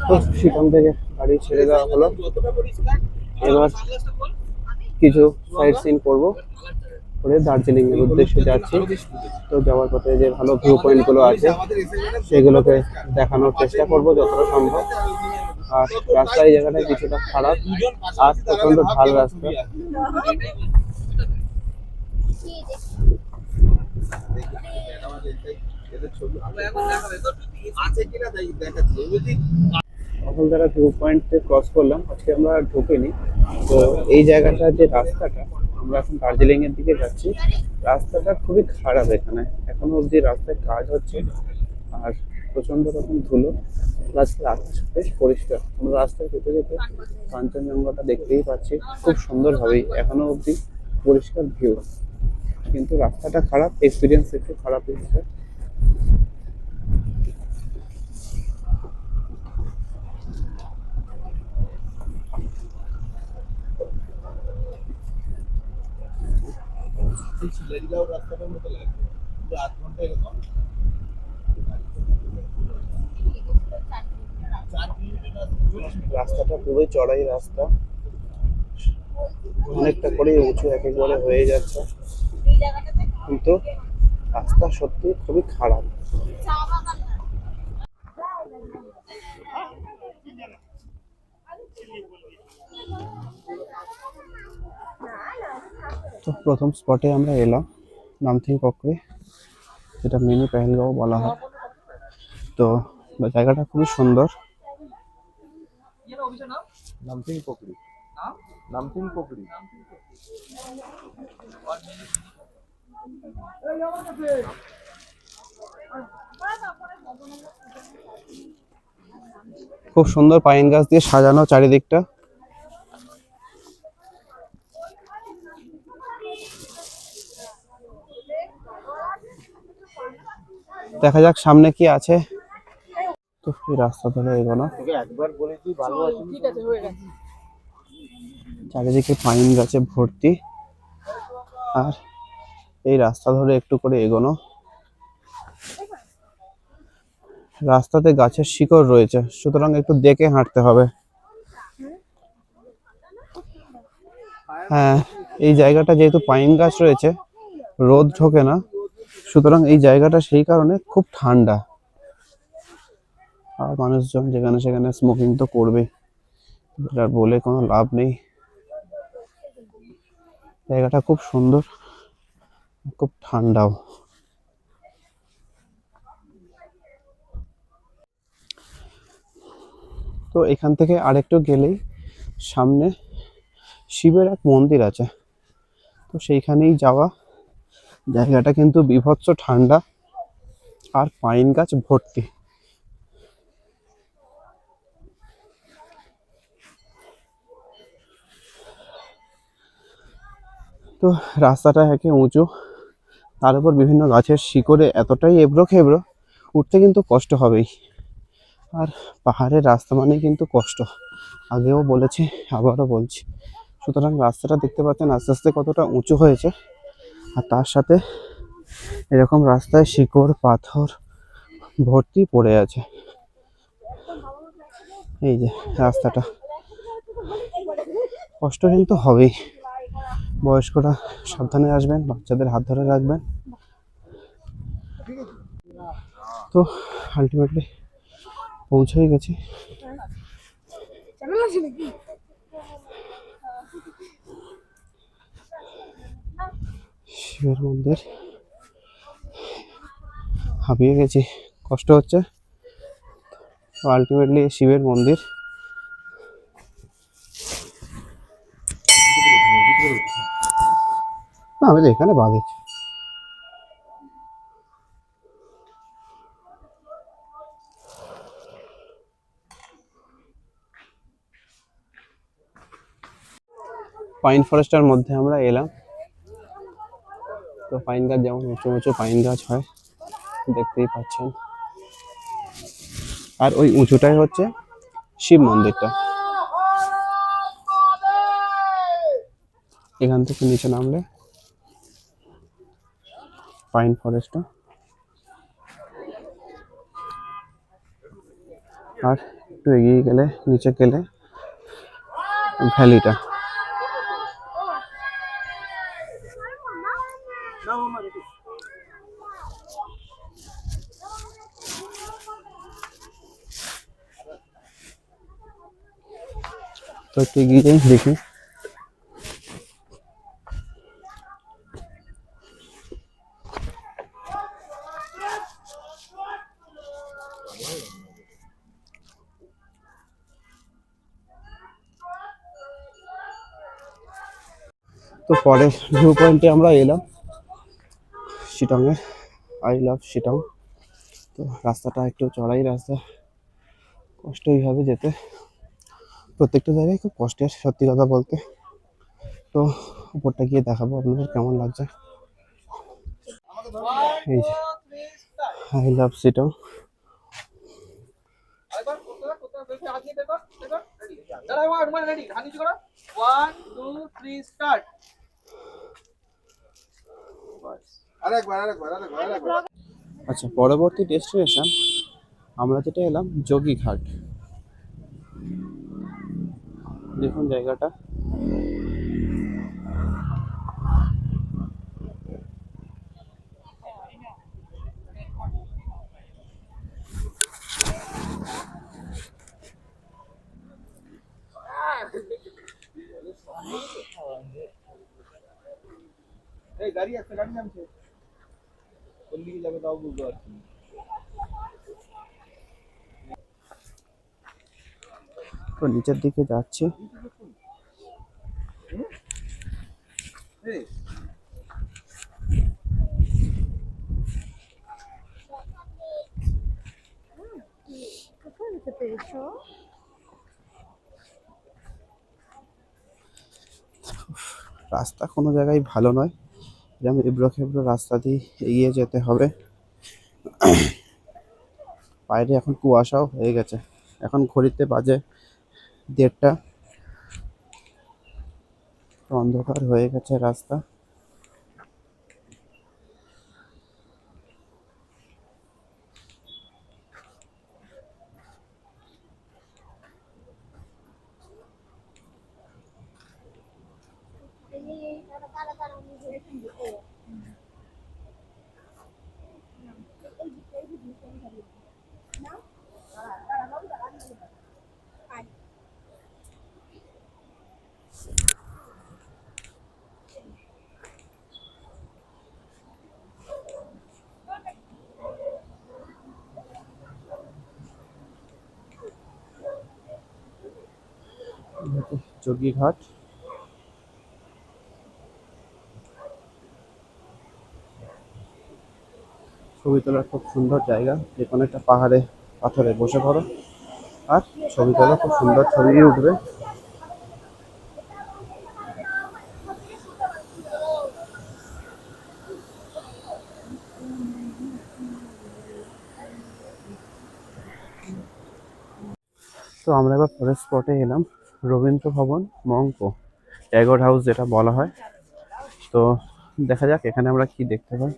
তো সেখান থেকে গাড়ি ছেড়ে দেওয়া হলো। এবার কিছু সাইট সিন করবো, করে দার্জিলিং এর উদ্দেশ্যে যাচ্ছি। তো যাওয়ার পথে যে ভালো ভিউ পয়েন্ট গুলো আছে সেগুলোকে দেখানোর চেষ্টা করব যতটা সম্ভব। আর রাস্তা এই জায়গাটায় কিছুটা খারাপ আর প্রচন্ড ঢাল রাস্তা। এখন যারা ভিউ পয়েন্টে ক্রস করলাম, আজকে আমরা ঢুকিনি। তো এই জায়গাটা যে রাস্তাটা, আমরা এখন দার্জিলিং এর দিকে যাচ্ছি, রাস্তাটা খুবই খারাপ। এখানে এখনো অব্দি রাস্তায় কাজ হচ্ছে আর প্রচন্ড রকম ধুলো। আজকে আকাশ বেশ পরিষ্কার, আমরা রাস্তায় যেতে যেতে কাঞ্চনজঙ্ঘাটা দেখতেই পাচ্ছি খুব সুন্দরভাবেই, এখনো অব্দি পরিষ্কার ভিউ। কিন্তু রাস্তাটা খারাপ, এক্সপিরিয়েন্স একটু খারাপ হচ্ছে। রাস্তাটা পুরোই চড়াই রাস্তা, অনেকটা করে উঁচু এক একবারে হয়ে যাচ্ছে, কিন্তু রাস্তা সত্যি খুবই খারাপ। তো প্রথম স্পটে আমরা এলাম নামথিং পকরি, যেটা মিনি পেহেলগাঁও বলা হয়। তো জায়গাটা খুবই সুন্দর। নামথিং পকরি, নামথিং পকরি। খুব সুন্দর পাইন গাছ দিয়ে সাজানো চারিদিকটা। দেখা যাক সামনে কি আছে। তো এই রাস্তা ধরে এগোনো, একবার বলেছি ভালো আছে, ঠিক আছে হয়ে গেছে। চারিদিকে পাইন গাছে ভর্তি, আর এই রাস্তা ধরে একটু করে এগোনো। রাস্তাতে গাছের শিকড় রয়েছে, সুতরাং একটু দেখে হাঁটতে হবে। হ্যাঁ, এই জায়গাটা যেহেতু পাইন গাছ রয়েছে, রোদ ঢোকে না, সুতরাং এই জায়গাটা সেই কারণে খুব ঠান্ডা। আর মানুষজন যেখানে সেখানে স্মোকিং তো করবে, আর বলে কোনো লাভ নেই। জায়গাটা খুব সুন্দর, খুব ঠান্ডাও। তো এখান থেকে আরেকটু গেলেই সামনে শিবের এক মন্দির আছে, তো সেইখানেই যাওয়া। জায়গাটা কিন্তু বীভৎস ঠান্ডা আর পাইন গাছ ভর্তি। তো রাস্তাটা একে উঁচু, তার উপর বিভিন্ন গাছের শিকড়ে এতটাই এবড়ো খেবড়ো, উঠতে কিন্তু কষ্ট হবেই। আর পাহাড়ের রাস্তা মানে কিন্তু কষ্ট, আগেও বলেছি আবারও বলছি। সুতরাং রাস্তাটা দেখতে পাচ্ছেন আস্তে আস্তে কতটা উঁচু হয়েছে, আর তার সাথে এরকম রাস্তায় শিকড় পাথর ভর্তি পড়ে আছে। এই যে রাস্তাটা, কষ্ট কিন্তু হবেই। বয়স্করা সাবধানে আসবেন, বাচ্চাদের হাত ধরে রাখবেন। তো আলটিমেটলি পৌঁছেই গেছি। শিবের মন্দির, হাঁপিয়ে গেছি, কষ্ট হচ্ছে। তো আলটিমেটলি শিবের মন্দির। না, আমি তো এখানে বাঁধেছি। পাইন ফরেস্টের মধ্যে আমরা এলাম। তো পাইন গাছ যেমন উঁচু উঁচু পাইন গাছ হয়, দেখতেই পাচ্ছেন। আর ওই উঁচুটাই হচ্ছে শিব মন্দিরটা। এখান থেকে নিচে নামলে পাইন ফরেস্টটা। আর একটু এগিয়ে গেলে নিচে গেলে ভ্যালিটা। তো একটু এগিয়ে যাই দেখি। তো পরের ভিউ পয়েন্টে আমরা এলাম, শিটংয়ের আই লাভ শিটং। তো রাস্তাটা একটু চড়াই রাস্তা, কষ্টই হবে যেতে, প্রত্যেকটা জায়গায় খুব কষ্টের সত্যি কথা বলতে। তো উপরটা গিয়ে দেখাবো আপনাদের কেমন লাগছে। এই যে আই লাভ শিটং। আচ্ছা, পরবর্তী ডেস্টিনেশন আমরা যেটা এলাম যোগীঘাট। দেখুন জায়গাটা, গাড়ি আছে, গাড়ি নামছে, কোন দিকে যাবে তাও বুঝতে পারছি না। তো নিচের দিকে যাচ্ছি। রাস্তা কোনো জায়গায় ভালো নয়, যেমন এবড়ো খেবড়ো রাস্তা দিয়ে এগিয়ে যেতে হবে। বাইরে এখন কুয়াশাও হয়ে গেছে, এখন ঘড়িতে বাজে 1:30, অন্ধকার হয়ে গেছে রাস্তা। যোগীঘাট, ছবি তোলার খুব সুন্দর জায়গা। যে কোনো একটা পাহাড়ে পাথরে বসে পড়ো আর ছবি তোলা, খুব সুন্দর ছবি উঠবে। তো আমরা এবার পরের স্পটে এলাম, রবীন্দ্র ভবন মঙ্কো, ট্যাগর হাউস যেটা বলা হয়। তো দেখা যাক এখানে আমরা কি দেখতে পাই।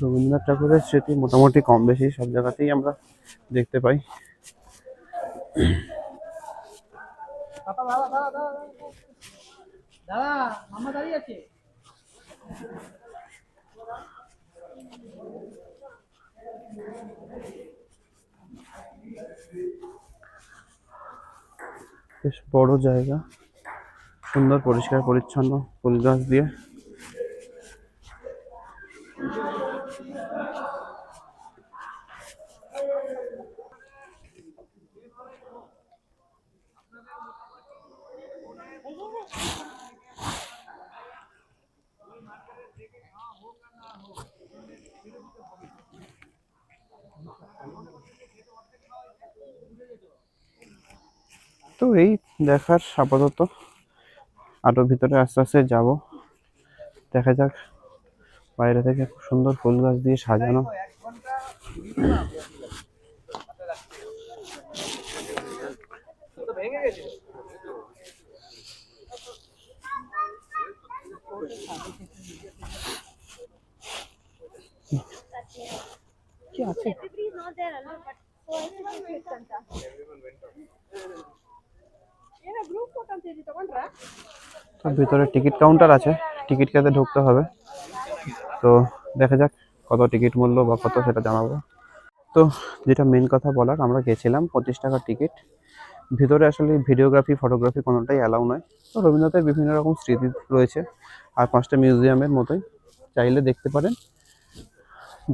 রবীন্দ্রনাথ ঠাকুরের স্মৃতি মোটামুটি কম বেশি সব জায়গাতেই আমরা দেখতে পাই। বেশ বড় জায়গা, সুন্দর পরিষ্কার পরিচ্ছন্ন ফুল গাছ দিয়ে। তো এই দেখার আপাতত, আরো ভিতরে আস্তে আস্তে যাব, দেখা যাক। বাইরে থেকে খুব সুন্দর ফুল গাছ দিয়ে সাজানো। তো ভিতরে টিকিট কাউন্টার আছে, টিকিট কেটে ঢুকতে হবে। তো দেখা যাক কত টিকিট মূল্য বা কত সেটা জানাবো। তো যেটা মেন কথা বলার, আমরা গেছিলাম 25 টাকার টিকিট। ভিতরে আসলে ভিডিওগ্রাফি ফটোগ্রাফি কোনোটাই অ্যালাউ নয়। তো রবীন্দ্রনাথের বিভিন্ন রকম স্মৃতি রয়েছে আর 5টা মিউজিয়ামের মতোই, চাইলে দেখতে পারেন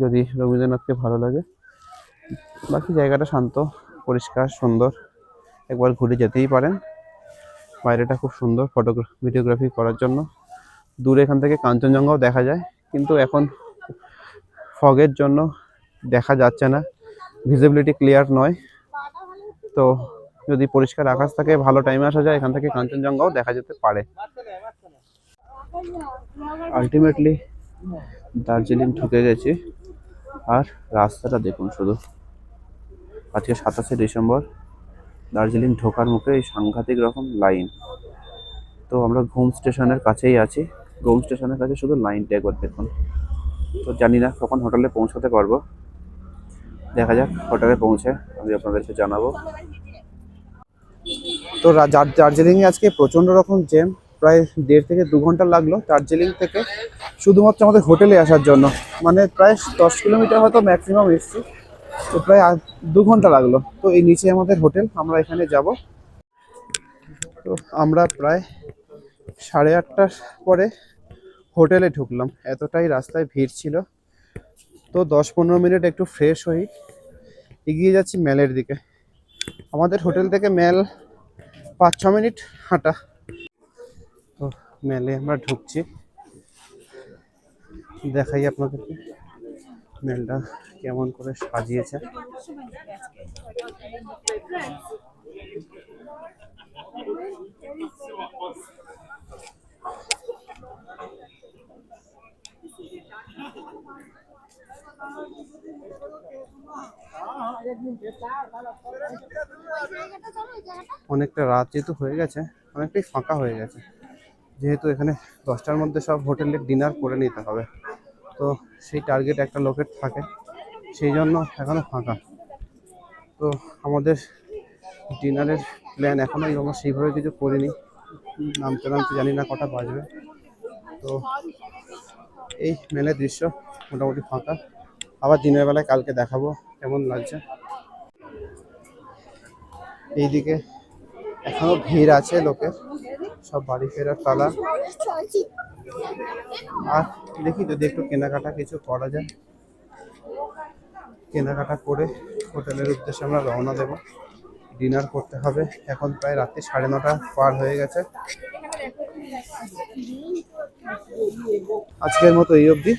যদি রবীন্দ্রনাথকে ভালো লাগে। বাকি জায়গাটা শান্ত, পরিষ্কার, সুন্দর, একবার ঘুরে যেতেই পারেন। বাইরেটা খুব সুন্দর ভিডিওগ্রাফি করার জন্য। দূরে এখান থেকে কাঞ্চনজঙ্ঘাও দেখা যায়, কিন্তু এখন ফগের জন্য দেখা যাচ্ছে না, ভিজিবিলিটি ক্লিয়ার নয়। তো যদি পরিষ্কার আকাশ থাকে, ভালো টাইমে আসা যায়, এখান থেকে কাঞ্চনজঙ্ঘাও দেখা যেতে পারে। আলটিমেটলি দার্জিলিং ঢুকে গেছি। আর রাস্তাটা দেখুন শুধু, আজকে 27শে ডিসেম্বর, দার্জিলিং ঢোকার মুখে এই সাংঘাতিক রকম লাইন। তো আমরা ঘুম স্টেশনের কাছেই আছি, ঘুম স্টেশনের কাছে শুধু লাইনটা একবার দেখুন। তো জানি না কখন হোটেলে পৌঁছাতে পারবো, দেখা যাক। হোটেলে পৌঁছে আমি আপনাদেরকে জানাবো। তো দার্জিলিংয়ে আজকে প্রচণ্ড রকম জ্যাম, প্রায় 1.5 থেকে 2 ঘন্টা লাগলো দার্জিলিং থেকে শুধুমাত্র আমাদের হোটেলে আসার জন্য। মানে প্রায় 10 কিলোমিটার হয়তো ম্যাক্সিমাম এসছি, তো প্রায় 2 ঘন্টা লাগলো। তো এই নিচে আমাদের হোটেল, আমরা এখানে যাব। তো আমরা প্রায় 8:30টার পরে হোটেলে ঢুকলাম, এতটাই রাস্তায় ভিড় ছিল। তো 10-15 মিনিট একটু ফ্রেশ হই, এগিয়ে যাচ্ছি ম্যালের দিকে। আমাদের হোটেল থেকে ম্যাল 5-6 মিনিট হাঁটা। তো ম্যালে আমরা ঢুকছি, দেখাই আপনাদেরকে ম্যালটা কেমন করে সাজিয়েছে। অনেকটা রাত যেহেতু হয়ে গেছে, অনেকটাই ফাঁকা হয়ে গেছে, যেহেতু এখানে 10টার মধ্যে সব হোটেলে ডিনার করে নিতে হবে। তো সেই টার্গেট একটা লোকের থাকে, সেই জন্য এখনো ফাঁকা। তো আমাদের ডিনারের প্ল্যান এখনো আমরা সেইভাবে কিছু করিনি, নামতে নামতে জানি না কটা বাজবে। তো এই মেলের দৃশ্য মোটামুটি ফাঁকা, আবার দিনের বেলায় কালকে দেখাবো কেমন লাগছে। এইদিকে এখনো ভিড় আছে লোকের, সব বাড়ি ফেরার পালা। আর দেখি যদি একটু কেনাকাটা কিছু করা যায়, কেনাকাটা করে হোটেলের উদ্দেশ্যে আমরা রওনা দেব। ডিনার করতে হবে, এখন প্রায় রাত্রি 9:30 পার হয়ে গেছে। আজকের মতো এই অবধি।